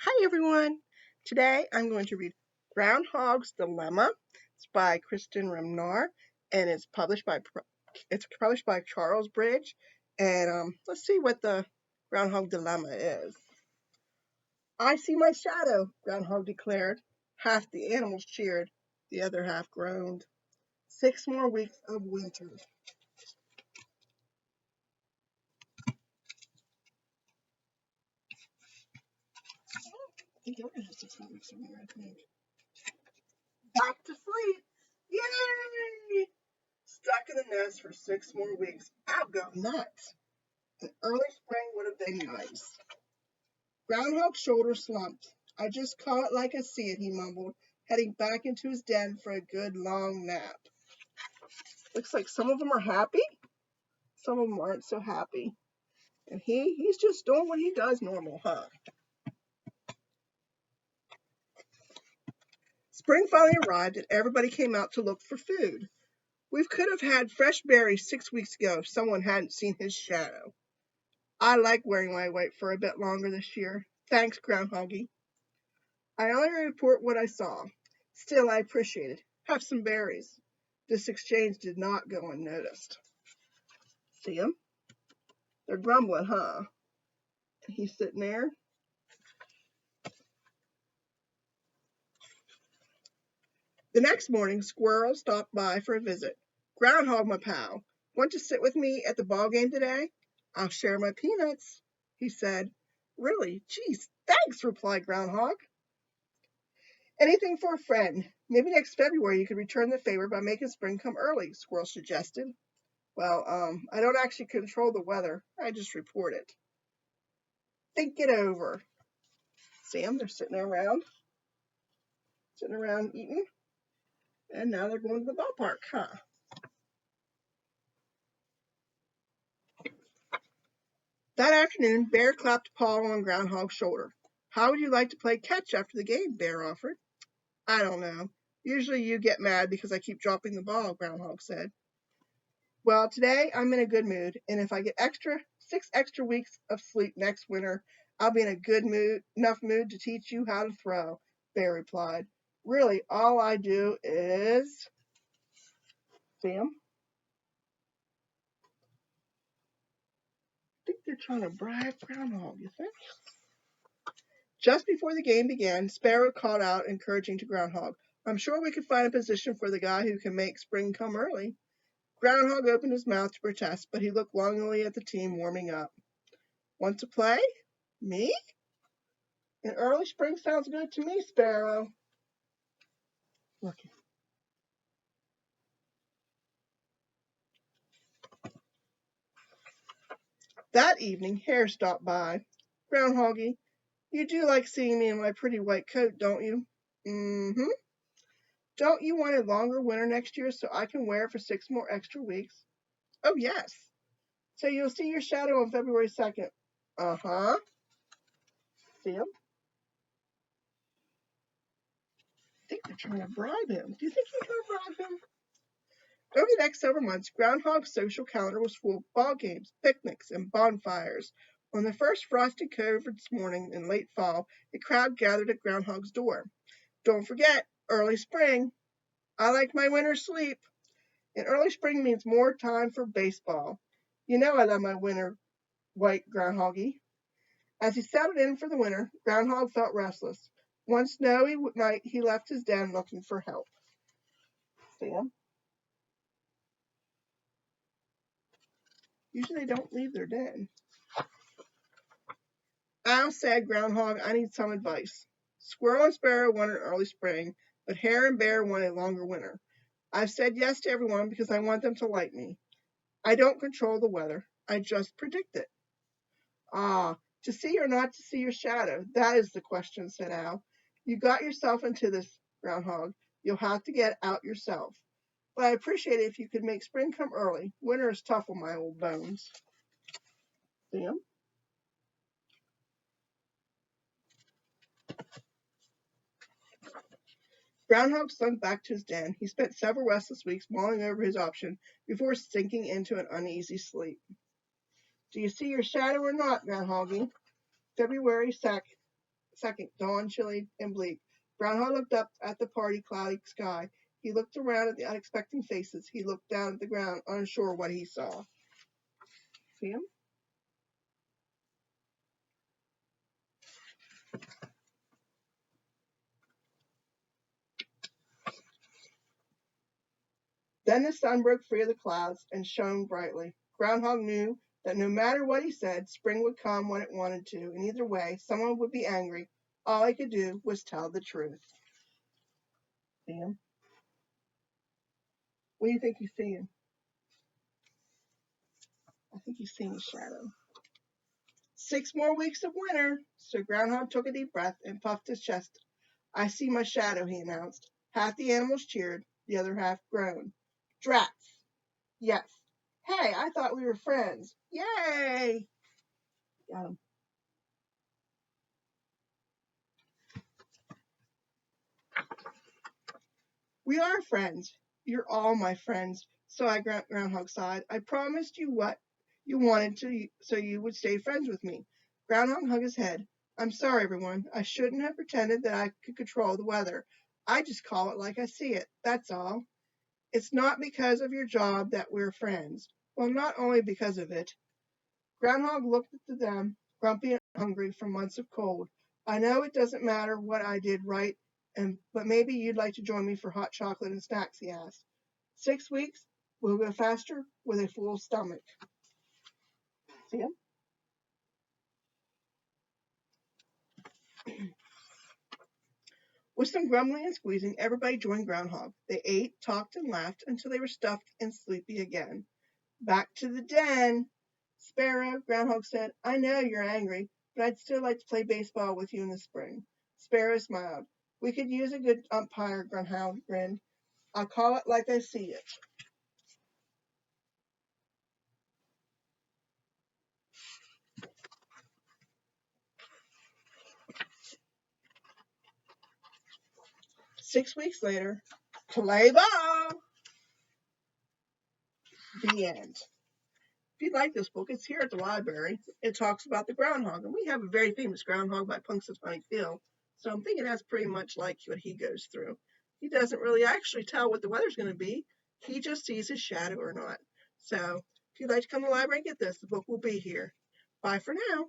Hi everyone. Today I'm going to read Groundhog's Dilemma. It's by Kristen Remenar and it's published by Charles Bridge. And let's see what the Groundhog Dilemma is. I see my shadow, Groundhog declared. Half the animals cheered, the other half groaned. 6 more weeks of winter. I think you're gonna have 6 more weeks of winter, I think. Back to sleep. Yay! Stuck in the nest for 6 more weeks. I'll go nuts. An early spring would have been nice. Groundhog's shoulders slumped. I just call it like I see it, he mumbled, heading back into his den for a good long nap. Looks like some of them are happy, some of them aren't so happy. And he's just doing what he does normal, huh? Spring finally arrived and everybody came out to look for food. We could have had fresh berries 6 weeks ago if someone hadn't seen his shadow. I like wearing my white fur a bit longer this year. Thanks, Groundhoggy. I only report what I saw. Still, I appreciate it. Have some berries. This exchange did not go unnoticed. See 'em? They're grumbling, huh? He's sitting there. The next morning, Squirrel stopped by for a visit. Groundhog, my pal, want to sit with me at the ball game today? I'll share my peanuts, he said. Really? Geez, thanks, replied Groundhog. Anything for a friend. Maybe next February you could return the favor by making spring come early, Squirrel suggested. Well, I don't actually control the weather. I just report it. Think it over. Sam, they're sitting around eating, and now they're going to the ballpark, huh? That afternoon, Bear clapped a paw on Groundhog's shoulder. How would you like to play catch after the game? Bear offered. I don't know. Usually you get mad because I keep dropping the ball, Groundhog said. Well, today I'm in a good mood, and if I get 6 extra weeks of sleep next winter, I'll be in a good mood, enough mood to teach you how to throw, Bear replied. Really, all I do is. Sam? I think they're trying to bribe Groundhog, you think? Just before the game began, Sparrow called out, encouraging to Groundhog. I'm sure we could find a position for the guy who can make spring come early. Groundhog opened his mouth to protest, but he looked longingly at the team warming up. Want to play? Me? An early spring sounds good to me, Sparrow. Look. That evening, Hare stopped by. Groundhoggy, you do like seeing me in my pretty white coat, don't you? Mm-hmm. Don't you want a longer winter next year so I can wear it for 6 more extra weeks? Oh, yes. So you'll see your shadow on February 2nd. Uh-huh. See him? I think they're trying to bribe him. Do you think they're trying to bribe him? Over the next several months, Groundhog's social calendar was full of ball games, picnics, and bonfires. On the first frosty covered morning in late fall, a crowd gathered at Groundhog's door. Don't forget, early spring. I like my winter sleep. And early spring means more time for baseball. You know I love my winter white Groundhoggy. As he settled in for the winter, Groundhog felt restless. One snowy night, he left his den looking for help. Sam? Usually they don't leave their den. Owl said, Groundhog, I need some advice. Squirrel and Sparrow want an early spring, but Hare and Bear want a longer winter. I've said yes to everyone because I want them to like me. I don't control the weather. I just predict it. Ah, to see or not to see your shadow, that is the question, said Owl. You got yourself into this, Groundhog. You'll have to get out yourself. But I appreciate it if you could make spring come early. Winter is tough on my old bones. Sam? Groundhog slunk back to his den. He spent several restless weeks mulling over his option before sinking into an uneasy sleep. Do you see your shadow or not, Groundhoggy? February second, dawn chilly and bleak. Groundhog looked up at the party cloudy sky. He looked around at the unexpected faces. He looked down at the ground, unsure what he saw. See him? Then the sun broke free of the clouds and shone brightly. Groundhog knew that no matter what he said, spring would come when it wanted to, and either way, someone would be angry. All he could do was tell the truth. See him? What do you think he's seeing? I think he's seeing a shadow. 6 more weeks of winter. So Groundhog took a deep breath and puffed his chest. I see my shadow, he announced. Half the animals cheered, the other half groaned. Drats. Yes. Hey, I thought we were friends. Yay! Got him. We are friends. You're all my friends. So Groundhog sighed. I promised you what you wanted to, so you would stay friends with me. Groundhog hung his head. I'm sorry, everyone. I shouldn't have pretended that I could control the weather. I just call it like I see it. That's all. It's not because of your job that we're friends. Well, not only because of it. Groundhog looked at them, grumpy and hungry from months of cold. I know it doesn't matter what I did right, but maybe you'd like to join me for hot chocolate and snacks, he asked. 6 weeks will go faster with a full stomach. See him? With some grumbling and squeezing, everybody joined Groundhog. They ate, talked, and laughed until they were stuffed and sleepy again. Back to the den. Sparrow, Groundhog said, I know you're angry, but I'd still like to play baseball with you in the spring. Sparrow smiled. We could use a good umpire, Groundhog grinned. I'll call it like I see it. Six weeks later, play ball. The end. If you'd like this book, it's here at the library. It talks about the groundhog, and we have a very famous groundhog by Punxsutawney Phil. So I'm thinking that's pretty much like what he goes through. He doesn't really actually tell what the weather's going to be. He just sees his shadow or not. So if you'd like to come to the library and get this, the book will be here. Bye for now.